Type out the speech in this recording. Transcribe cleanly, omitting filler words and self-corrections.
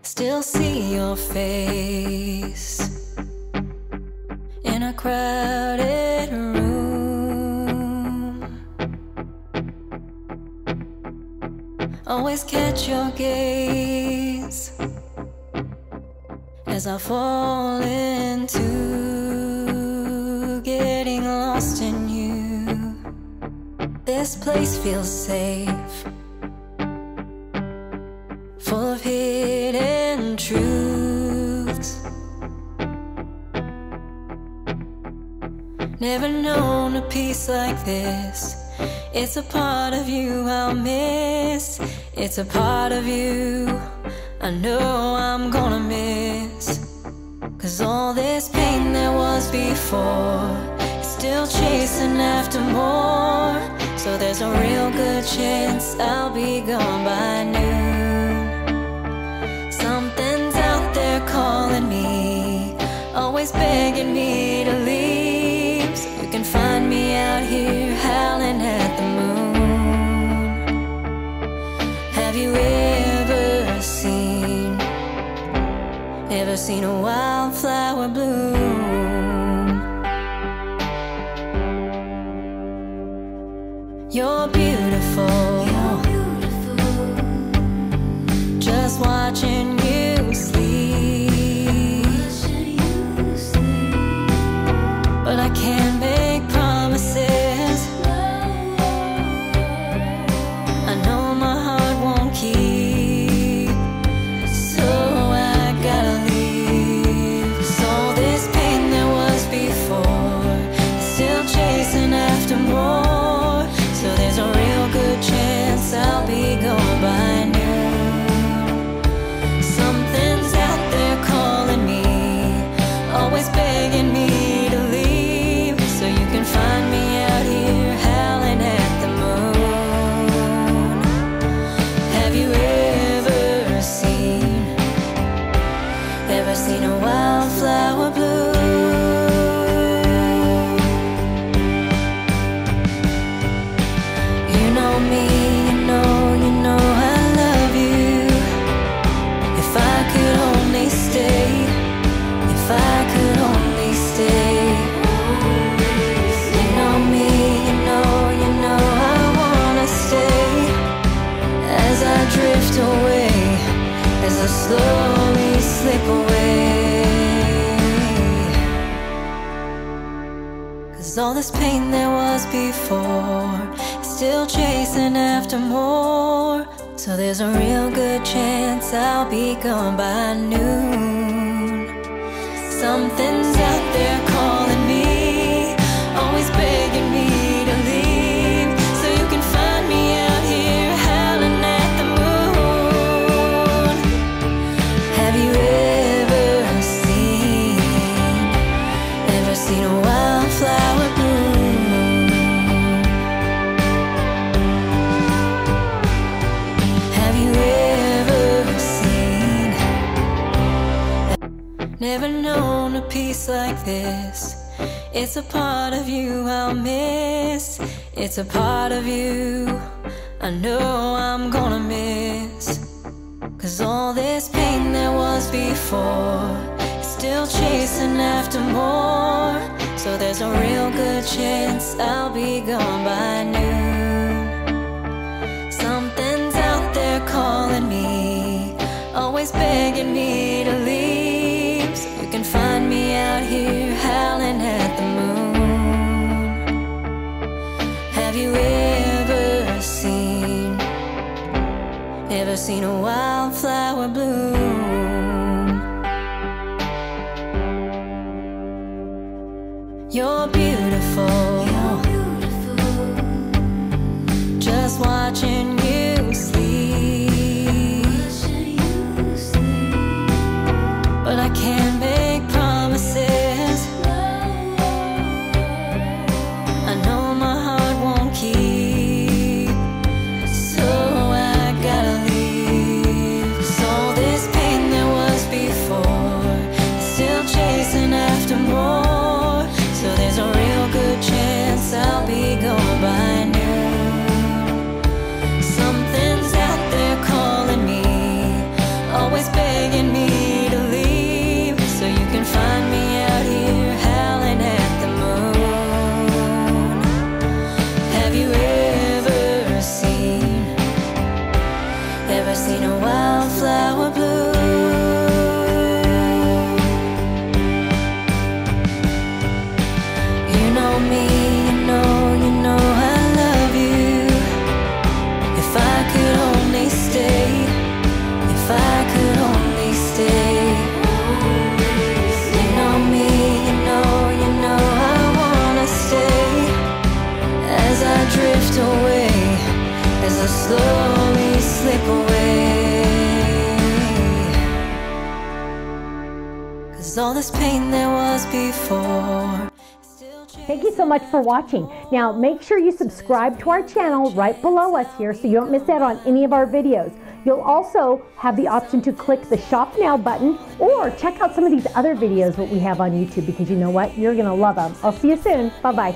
Still see your face in a crowded room. Always catch your gaze as I fall into getting lost in you. This place feels safe, full of hidden truths. Never known a peace like this. It's a part of you I'll miss. It's a part of you I know I'm gonna miss. 'Cause all this pain there was before is still chasing after more. So there's a real good chance I'll be gone by noon. Something's out there calling me, always begging me to leave. So you can find me out here howling at the moon. Have you ever seen a wildflower bloom? You're beautiful, just watching you sleep. But I can't make promises. I know my heart won't keep, so I gotta leave. 'Cause all this pain there was before is still chasing after more. So there's a real good chance I'll be gone by noon. Something's out there calling me, always begging me to leave. So you can find me out here howling at the moon. Have you ever seen a wildflower bloom? You know me, you know I love you. If I could only stay, if I could only stay. You know me, you know I wanna stay. As I drift away, as I slowly slip away. 'Cause all this pain there was before is still chasing after more. So there's a real good chance I'll be gone by noon. Something's out there calling me, always begging me to leave. So you can find me out here howling at the moon. Have you ever seen a wildflower bloom? Have you ever seen? Never known a peace like this. It's a part of you I'll miss. It's a part of you I know I'm gonna miss. 'Cause all this pain there was before is still chasing after more. So there's a real good chance I'll be gone by noon. Something's out there calling me, always begging me to leave. So you can find me out here howling at the moon. Have you ever seen a wildflower bloom? You're beautiful, just watching you sleep. But I can't make promises. I know my heart won't keep, so I gotta leave. 'Cause all this pain there was before is still chasing after more. So there's a real good chance I'll be gone by noon. Something's out there calling me, always begging will slowly slip away. 'Cause all this pain there was before. Thank you so much for watching. Now make sure you subscribe to our channel right below us here so you don't miss out on any of our videos. You'll also have the option to click the Shop Now button or check out some of these other videos that we have on YouTube, because you know what? You're going to love them. I'll see you soon. Bye-bye.